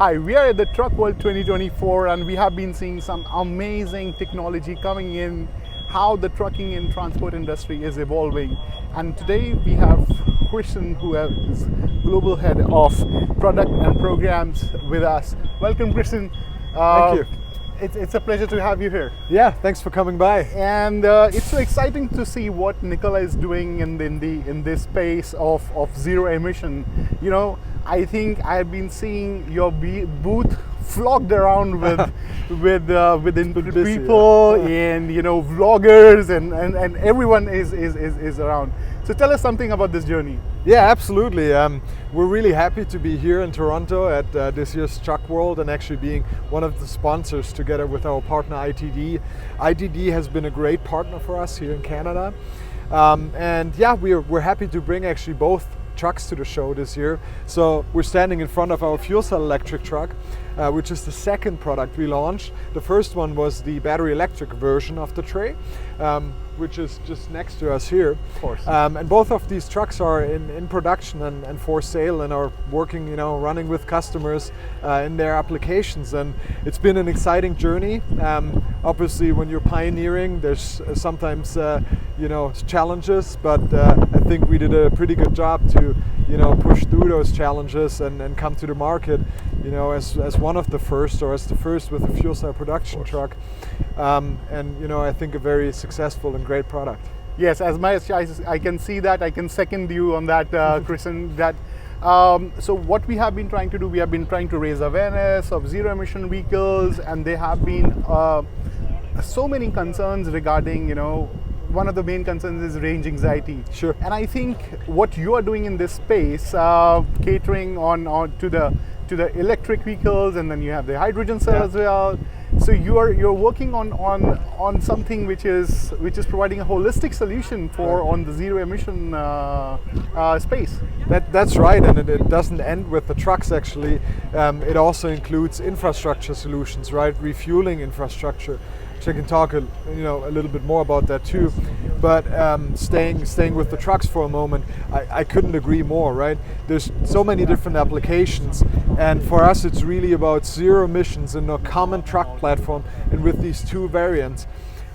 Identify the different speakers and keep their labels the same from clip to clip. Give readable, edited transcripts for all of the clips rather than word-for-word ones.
Speaker 1: Hi, we are at the Truck World 2024 and we have been seeing some amazing technology coming in, how the trucking and transport industry is evolving. And today we have Christian, who is Global Head of Product and Programs with us. Welcome, Christian.
Speaker 2: Thank you.
Speaker 1: It's a pleasure to have you here.
Speaker 2: Yeah, thanks for coming by.
Speaker 1: And it's so exciting to see what Nikola is doing in this space of zero emission. You know, I think I've been seeing your booth flocked around with people and vloggers and everyone is around. So tell us something about this journey.
Speaker 2: Yeah, absolutely. We're really happy to be here in Toronto at this year's Truck World and actually being one of the sponsors together with our partner ITD. ITD has been a great partner for us here in Canada. And yeah, we're happy to bring actually both trucks to the show this year. So we're standing in front of our fuel cell electric truck, which is the second product we launched. The first one was the battery electric version of the tray, which is just next to us here.
Speaker 1: Of course.
Speaker 2: And both of these trucks are in production and for sale and are working, running with customers in their applications. And it's been an exciting journey. Obviously, when you're pioneering, there's sometimes challenges, but I think we did a pretty good job to push through those challenges and come to the market as one of the first, or as the first with a fuel cell production truck, and I think a very successful and great product.
Speaker 1: Yes, as much as I can see that, I can second you on that, Christian. That so what we have been trying to do, we have been trying to raise awareness of zero emission vehicles, and there have been so many concerns regarding one of the main concerns is range anxiety.
Speaker 2: Sure.
Speaker 1: And I think what you are doing in this space, catering on to the electric vehicles, and then you have the hydrogen cell as well. So you're working on something which is providing a holistic solution for on the zero emission space.
Speaker 2: That's right, and it doesn't end with the trucks actually. It also includes infrastructure solutions, right? Refueling infrastructure. I can talk a little bit more about that too, but staying with the trucks for a moment, I couldn't agree more, right? There's so many different applications, and for us it's really about zero emissions in a common truck platform, and with these two variants.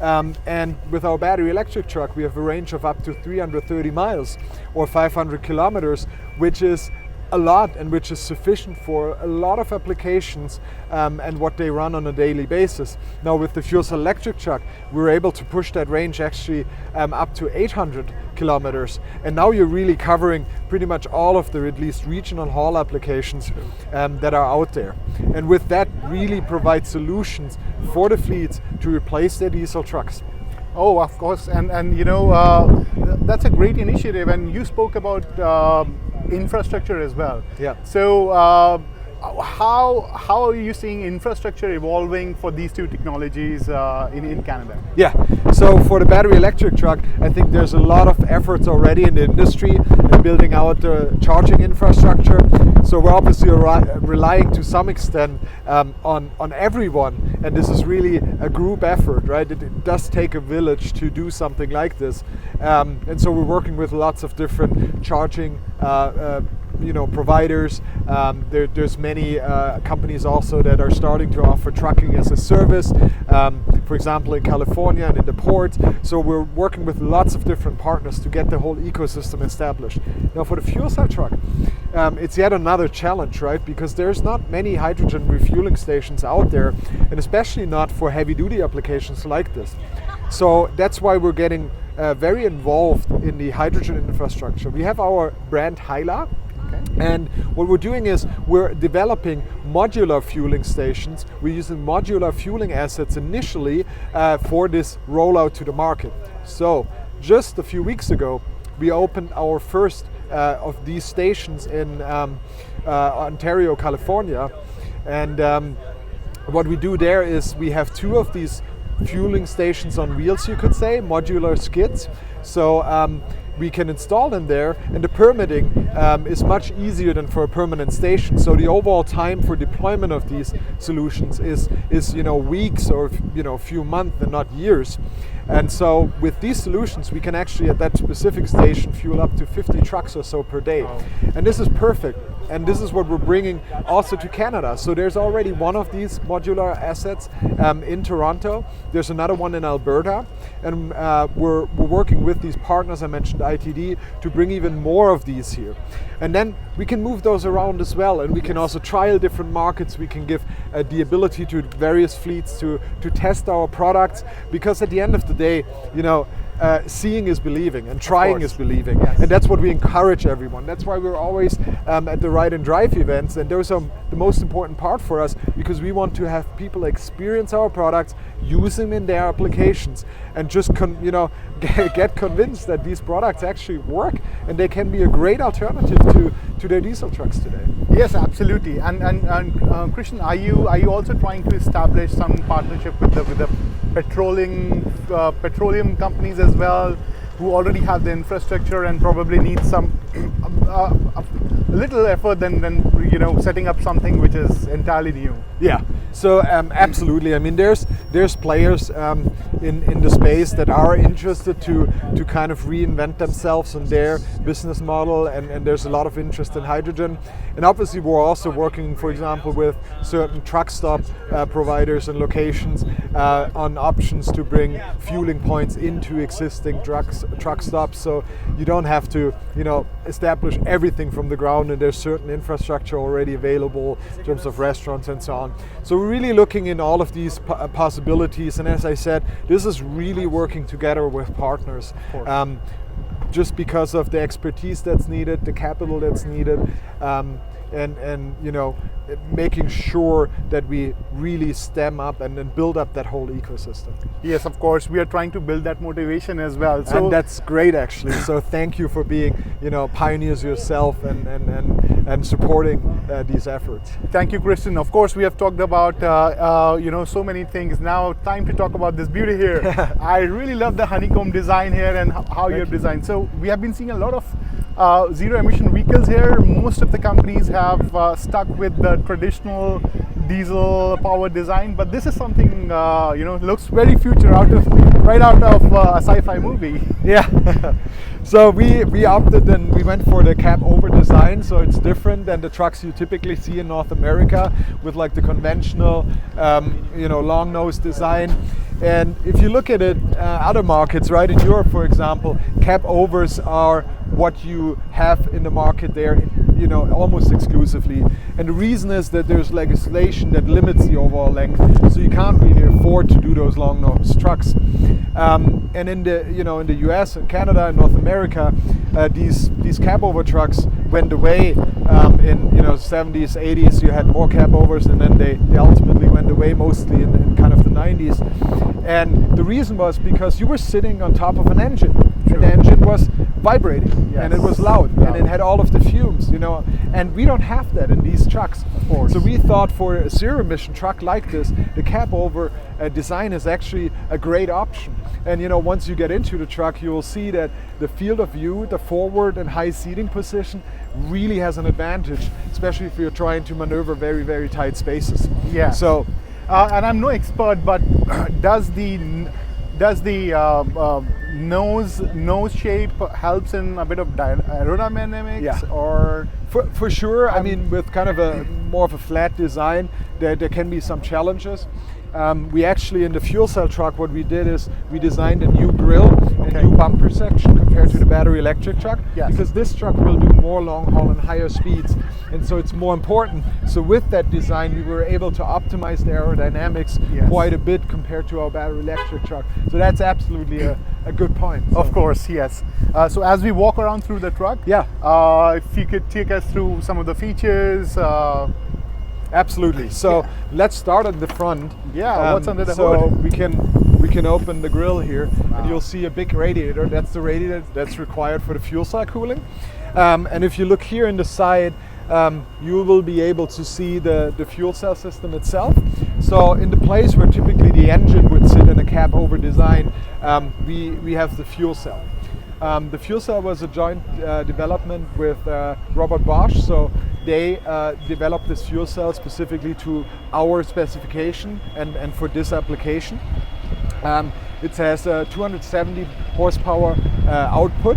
Speaker 2: And with our battery electric truck, we have a range of up to 330 miles or 500 kilometers, which is a lot and which is sufficient for a lot of applications and what they run on a daily basis. Now with the fuel cell electric truck, we're able to push that range actually up to 800 kilometers. And now you're really covering pretty much all of the at least regional haul applications that are out there. And with that really provide solutions for the fleets to replace their diesel trucks.
Speaker 1: Oh, of course, and that's a great initiative, and you spoke about infrastructure as well.
Speaker 2: Yeah.
Speaker 1: So how are you seeing infrastructure evolving for these two technologies in Canada?
Speaker 2: Yeah, so for the battery electric truck, I think there's a lot of efforts already in the industry in building out the charging infrastructure. So we're obviously relying to some extent on everyone, and this is really a group effort, right? It does take a village to do something like this, and so we're working with lots of different charging providers. There's many companies also that are starting to offer trucking as a service, for example in California and in the ports. So we're working with lots of different partners to get the whole ecosystem established. Now for the fuel cell truck, it's yet another challenge, right? Because there's not many hydrogen refueling stations out there, and especially not for heavy duty applications like this. So that's why we're getting very involved in the hydrogen infrastructure. We have our brand Hyla. Okay. And what we're doing is we're developing modular fueling stations. We're using modular fueling assets initially for this rollout to the market. So just a few weeks ago, we opened our first of these stations in Ontario, California. And what we do there is we have two of these fueling stations on wheels, you could say, modular skids. So we can install them there, and the permitting is much easier than for a permanent station. So the overall time for deployment of these solutions is weeks or a few months and not years. And so with these solutions, we can actually at that specific station fuel up to 50 trucks or so per day. Wow. And this is perfect and this is what we're bringing also to Canada. So there's already one of these modular assets in Toronto. There's another one in Alberta, and we're working with these partners I mentioned, ITD, to bring even more of these here. And then we can move those around as well, and we can also trial different markets. We can give the ability to various fleets to test our products, because at the end of the day, seeing is believing, and trying is believing.
Speaker 1: Yes.
Speaker 2: And that's what we encourage everyone. That's why we're always at the Ride and Drive events, and those are the most important part for us, because we want to have people experience our products, use them in their applications, and just get convinced that these products actually work and they can be a great alternative to their diesel trucks today.
Speaker 1: Yes, absolutely. And Christian, are you also trying to establish some partnership with the petroleum companies as well, who already have the infrastructure and probably need some a little effort than setting up something which is entirely new?
Speaker 2: Yeah. So absolutely. I mean, there's players in the space that are interested to kind of reinvent themselves and their business model, and there's a lot of interest in hydrogen. And obviously, we're also working, for example, with certain truck stop providers and locations on options to bring fueling points into existing truck stops. So you don't have to, establish everything from the ground, and there's certain infrastructure already available in terms of restaurants and so on. So we're really looking in all of these possibilities, and as I said, this is really working together with partners. Just because of the expertise that's needed, the capital that's needed, and making sure that we really stem up and then build up that whole ecosystem.
Speaker 1: Yes, of course, we are trying to build that motivation as well. So
Speaker 2: and that's great, actually. So thank you for being, pioneers yourself and supporting these efforts.
Speaker 1: Thank you, Christian. Of course, we have talked about so many things. Now, time to talk about this beauty here. I really love the honeycomb design here and how you have designed. So we have been seeing a lot of zero-emission vehicles here. Most of the companies have stuck with the traditional diesel power design, but this is something looks very future, right out of a sci-fi movie.
Speaker 2: Yeah. So we opted and we went for the cab over design, so it's different than the trucks you typically see in North America with like the conventional long nose design. And if you look at it, other markets, right, in Europe, for example, cab overs are what you have in the market there, almost exclusively. And the reason is that there's legislation that limits the overall length, so you can't really afford to do those long nose trucks. And in the US and Canada and North America, these cab over trucks went away in 70s, 80s. You had more cab overs, and then they ultimately went away mostly in kind of the 90s. And the reason was because you were sitting on top of an engine. And the engine was vibrating, and it was loud, and it had all of the fumes, and we don't have that in these trucks.
Speaker 1: Of course.
Speaker 2: So we thought for a zero-emission truck like this, the cab-over design is actually a great option. And once you get into the truck, you will see that the field of view, the forward and high seating position really has an advantage, especially if you're trying to maneuver very, very tight spaces.
Speaker 1: Yeah.
Speaker 2: So,
Speaker 1: and I'm no expert, but does the nose shape helps in a bit of aerodynamics?
Speaker 2: Yeah.
Speaker 1: Or
Speaker 2: for sure. I mean, with kind of a more of a flat design, there can be some challenges. We actually, in the fuel cell truck, what we did is we designed a new grille, a new bumper section compared to the battery electric truck, because this truck will do more long haul and higher speeds, and so it's more important. So with that design, we were able to optimize the aerodynamics quite a bit compared to our battery electric truck. So that's absolutely a good point. So.
Speaker 1: Of course, yes. So as we walk around through the truck, if you could take us through some of the features.
Speaker 2: Absolutely. So let's start at the front.
Speaker 1: Yeah, what's under the hood?
Speaker 2: So we can open the grille here, and you'll see a big radiator. That's the radiator that's required for the fuel cell cooling. And if you look here in the side, you will be able to see the fuel cell system itself. So in the place where typically the engine would sit in a cab over design, we have the fuel cell. The fuel cell was a joint development with Robert Bosch, so they developed this fuel cell specifically to our specification and for this application. It has 270 horsepower output,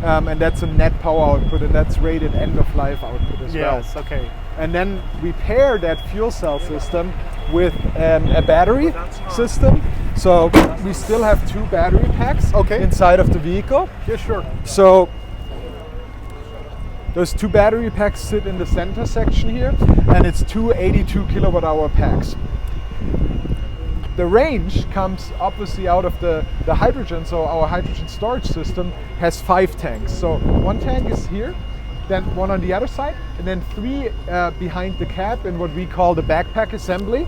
Speaker 2: and that's a net power output, and that's rated end of life output as well.
Speaker 1: Yes, okay.
Speaker 2: And then we pair that fuel cell system with a battery system. So we still have 2 battery packs inside of the vehicle.
Speaker 1: Yeah, sure.
Speaker 2: So those 2 battery packs sit in the center section here, and it's 2 82 kilowatt hour packs. The range comes obviously out of the hydrogen, so our hydrogen storage system has 5 tanks. So 1 tank is here, then 1 on the other side, and then 3 behind the cab in what we call the backpack assembly.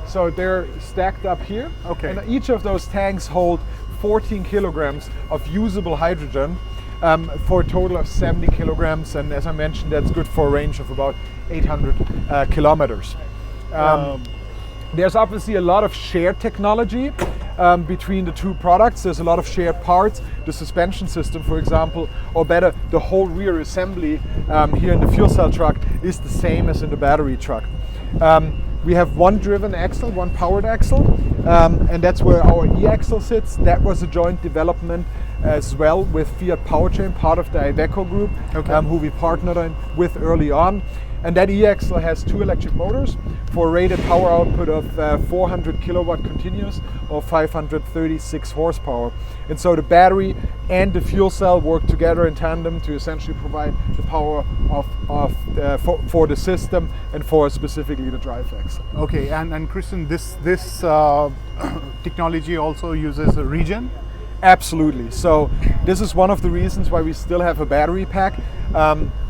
Speaker 2: So they're stacked up here.
Speaker 1: Okay.
Speaker 2: And each of those tanks hold 14 kilograms of usable hydrogen for a total of 70 kilograms. And as I mentioned, that's good for a range of about 800 kilometers. There's obviously a lot of shared technology between the 2 products. There's a lot of shared parts. The suspension system, for example, or better, the whole rear assembly here in the fuel cell truck is the same as in the battery truck. We have 1 driven axle, 1 powered axle, and that's where our e-axle sits. That was a joint development as well with Fiat Powertrain, part of the Iveco group, who we partnered with early on. And that e-axle has 2 electric motors for a rated power output of 400 kilowatt continuous or 536 horsepower. And so the battery and the fuel cell work together in tandem to essentially provide the power for the system and for specifically the drive axle.
Speaker 1: Okay, and Christian, this technology also uses a regen?
Speaker 2: Absolutely. So this is one of the reasons why we still have a battery pack.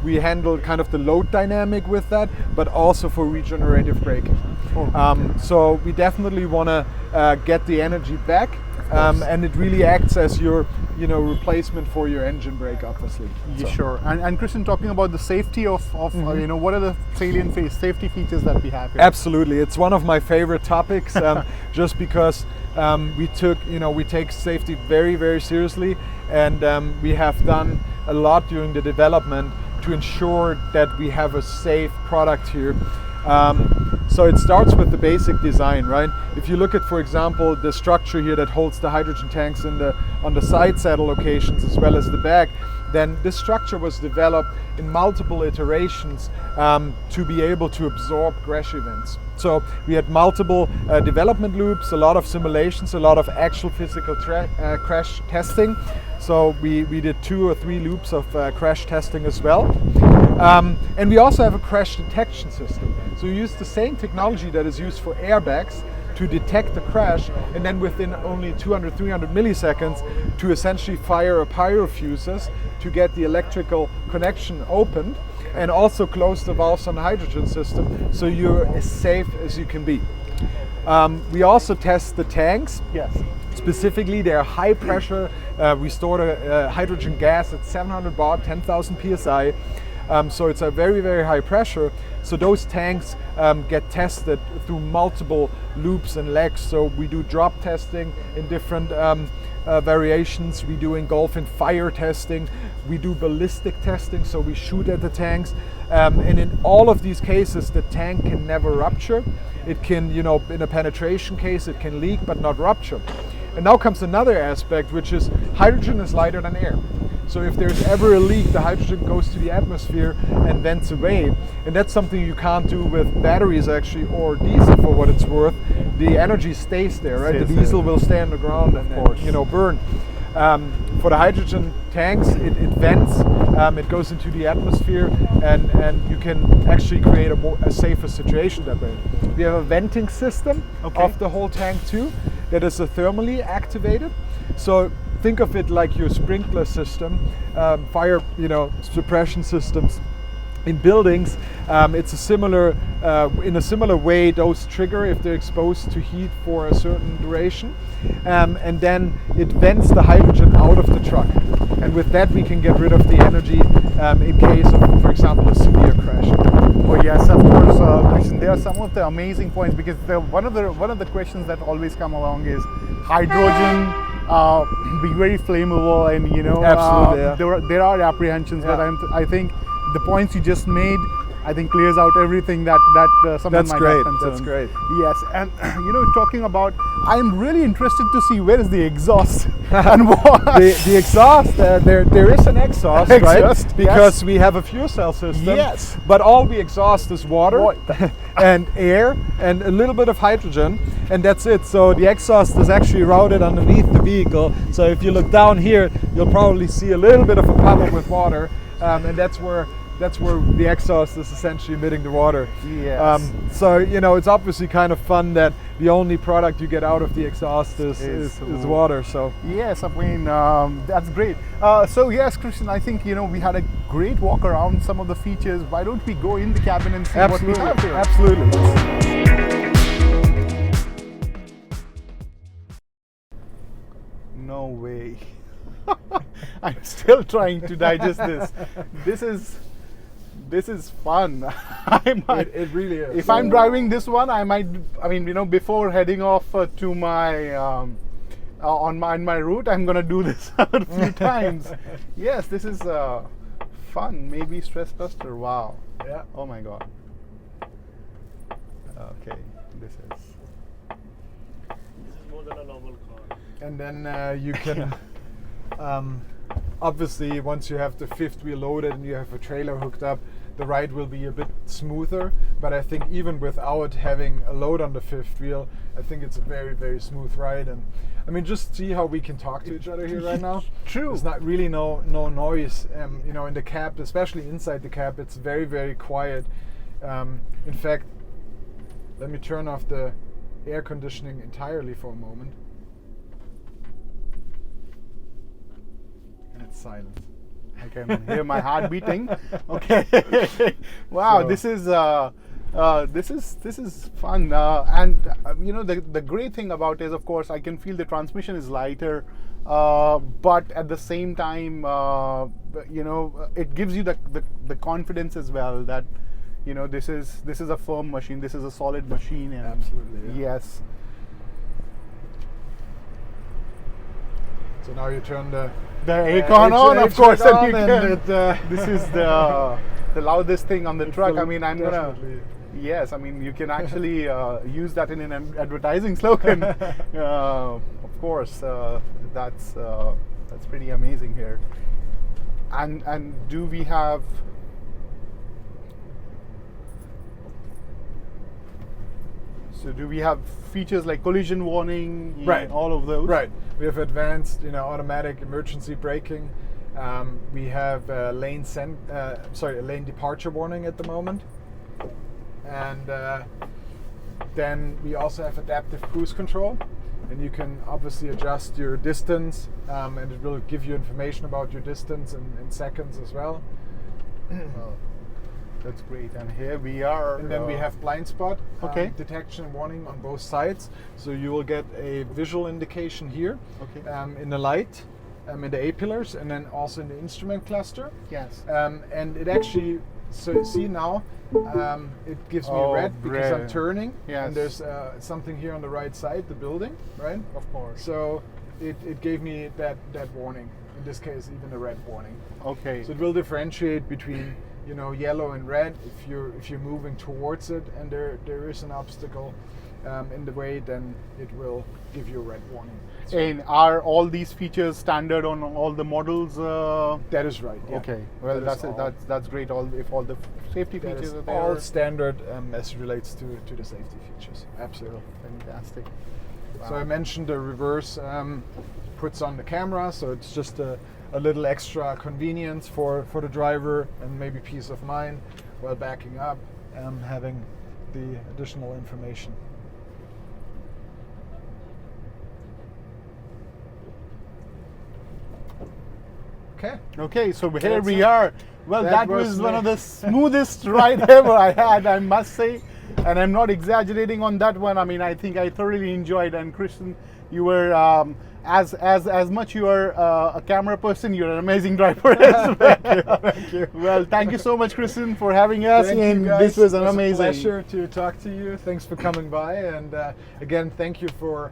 Speaker 2: We handle kind of the load dynamic with that, but also for regenerative braking. So we definitely want to get the energy back, and it really acts as your replacement for your engine brake, obviously.
Speaker 1: Yeah, sure. And Christian, talking about the safety of what are the salient safety features that we have here?
Speaker 2: Absolutely, it's one of my favorite topics, just because we take safety very, very seriously, and we have done a lot during the development to ensure that we have a safe product here. So it starts with the basic design, right? If you look at, for example, the structure here that holds the hydrogen tanks on the side saddle locations as well as the back, then this structure was developed in multiple iterations to be able to absorb crash events. So we had multiple development loops, a lot of simulations, a lot of actual physical crash testing. So we did 2 or 3 loops of crash testing as well. And we also have a crash detection system. So we use the same technology that is used for airbags to detect the crash, and then within only 200, 300 milliseconds to essentially fire a pyrofuses to get the electrical connection opened and also close the valves on the hydrogen system so you're as safe as you can be. We also test the tanks.
Speaker 1: Yes.
Speaker 2: Specifically, they're high pressure. We store the hydrogen gas at 700 bar, 10,000 psi. So it's a very, very high pressure. So those tanks get tested through multiple loops and legs. So we do drop testing in different variations. We do engulfing fire testing. We do ballistic testing, so we shoot at the tanks. And in all of these cases, the tank can never rupture. It can, in a penetration case, it can leak but not rupture. And now comes another aspect, which is hydrogen is lighter than air. So if there's ever a leak, the hydrogen goes to the atmosphere and vents away. And that's something you can't do with batteries actually, or diesel for what it's worth. The energy stays there, right? The diesel will stay on the ground and burn. For the hydrogen tanks, it vents, it goes into the atmosphere, and you can actually create a safer situation that way. We have a venting system of the whole tank too, that is thermally activated. So think of it like your sprinkler system, fire suppression systems in buildings. It's a similar, in a similar way, those trigger if they're exposed to heat for a certain duration, and then it vents the hydrogen out of the truck. And with that, we can get rid of the energy in case of, for example, a severe crash.
Speaker 1: Oh yes, of course, Christian. There are some of the amazing points, because one of the questions that always come along is hydrogen being very flammable, and
Speaker 2: Absolutely,
Speaker 1: there are apprehensions. But I think the points you just made, I think clears out everything that someone
Speaker 2: That's
Speaker 1: might
Speaker 2: great.
Speaker 1: have concerned.
Speaker 2: That's great.
Speaker 1: Yes, and talking about, I'm really interested to see where is the exhaust and what.
Speaker 2: The exhaust, there is an exhaust, right?
Speaker 1: Exhaust,
Speaker 2: Because we have a fuel cell system.
Speaker 1: Yes.
Speaker 2: But all we exhaust is water and air and a little bit of hydrogen, and that's it. So the exhaust is actually routed underneath the vehicle. So if you look down here, you'll probably see a little bit of a puddle with water, and that's where the exhaust is essentially emitting the water.
Speaker 1: Yes.
Speaker 2: So it's obviously kind of fun that the only product you get out of the exhaust is water. So
Speaker 1: Yes, I mean, that's great. So yes, Christian, I think, we had a great walk around some of the features. Why don't we go in the cabin and see what we have here?
Speaker 2: Absolutely.
Speaker 1: No way. I'm still trying to digest this. This is fun.
Speaker 2: It really is.
Speaker 1: If I'm driving this one, I might. I mean, before heading off to my on my route, I'm gonna do this a few times. Yes, this is fun. Maybe stress buster. Wow.
Speaker 2: Yeah.
Speaker 1: Oh my god. Okay. This is
Speaker 3: more than a normal car.
Speaker 2: And then you can obviously, once you have the fifth wheel loaded and you have a trailer hooked up, the ride will be a bit smoother. But I think even without having a load on the fifth wheel, I think it's a very, very smooth ride. And I mean, just see how we can talk to each other here right now.
Speaker 1: True.
Speaker 2: There's not really no noise. In the cab, especially inside the cab, it's very, very quiet. In fact, let me turn off the air conditioning entirely for a moment. And it's silent.
Speaker 1: Okay, I can hear my heart beating. Okay. Wow,
Speaker 2: So-
Speaker 1: this is fun. And the great thing about it is, of course, I can feel the transmission is lighter, but at the same time, it gives you the confidence as well that this is a firm machine. This is a solid machine. And
Speaker 2: Absolutely, yeah.
Speaker 1: Yes.
Speaker 2: So now you turn the
Speaker 1: aircon on, of course,
Speaker 2: HVAC
Speaker 1: and you
Speaker 2: on,
Speaker 1: can.
Speaker 2: and
Speaker 1: This is the loudest thing on the truck. I mean, I'm gonna.
Speaker 2: definitely.
Speaker 1: Yes, I mean, you can actually use that in an advertising slogan. Of course, that's pretty amazing here. And do we have? So do we have features like collision warning?
Speaker 2: Right.
Speaker 1: All of those.
Speaker 2: Right. We have advanced, automatic emergency braking. We have a lane departure warning at the moment, and then we also have adaptive cruise control, and you can obviously adjust your distance, and it will give you information about your distance in seconds as well.
Speaker 1: Oh, that's great. And here we are.
Speaker 2: And then we have blind spot
Speaker 1: Okay.
Speaker 2: detection and warning on both sides. So you will get a visual indication here
Speaker 1: Okay.
Speaker 2: in the light, in the A-pillars, and then also in the instrument cluster.
Speaker 1: Yes.
Speaker 2: And it actually, so see now, it gives me
Speaker 1: Oh,
Speaker 2: red because I'm
Speaker 1: red.
Speaker 2: turning.
Speaker 1: Yes.
Speaker 2: And there's something here on the right side, the building, right?
Speaker 1: Of course.
Speaker 2: So it gave me that warning. In this case, even a red warning.
Speaker 1: Okay.
Speaker 2: So it will differentiate between yellow and red if you're moving towards it and there is an obstacle in the way, then it will give you a red warning.
Speaker 1: And are all these features standard on all the models?
Speaker 2: That is right. Yeah.
Speaker 1: Okay. Well,
Speaker 2: That is
Speaker 1: that's
Speaker 2: all.
Speaker 1: that's great. If all the safety
Speaker 2: That
Speaker 1: features
Speaker 2: is
Speaker 1: are there.
Speaker 2: all standard as it relates to the safety features. Absolutely.
Speaker 1: Fantastic.
Speaker 2: So I mentioned the reverse puts on the camera, so it's just a little extra convenience for the driver and maybe peace of mind while backing up, having the additional information. Okay.
Speaker 1: Okay, so here
Speaker 2: That's
Speaker 1: we
Speaker 2: it.
Speaker 1: are. Well,
Speaker 2: That
Speaker 1: that
Speaker 2: was
Speaker 1: was one
Speaker 2: me.
Speaker 1: of the smoothest ride ever I had, I must say. And I'm not exaggerating on that one. I mean, I think I thoroughly enjoyed. And Christian, you were as much you are a camera person, you're an amazing driver as well.
Speaker 2: Thank you.
Speaker 1: Well, thank you so much, Christian, for having us.
Speaker 2: Thank you,
Speaker 1: And
Speaker 2: guys.
Speaker 1: this was an
Speaker 2: It was
Speaker 1: amazing.
Speaker 2: a pleasure to talk to you. Thanks for coming by, and again, thank you for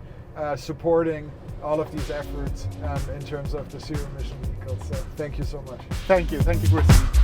Speaker 2: supporting all of these efforts in terms of the zero-emission vehicles. So thank you so much.
Speaker 1: Thank you, Christian.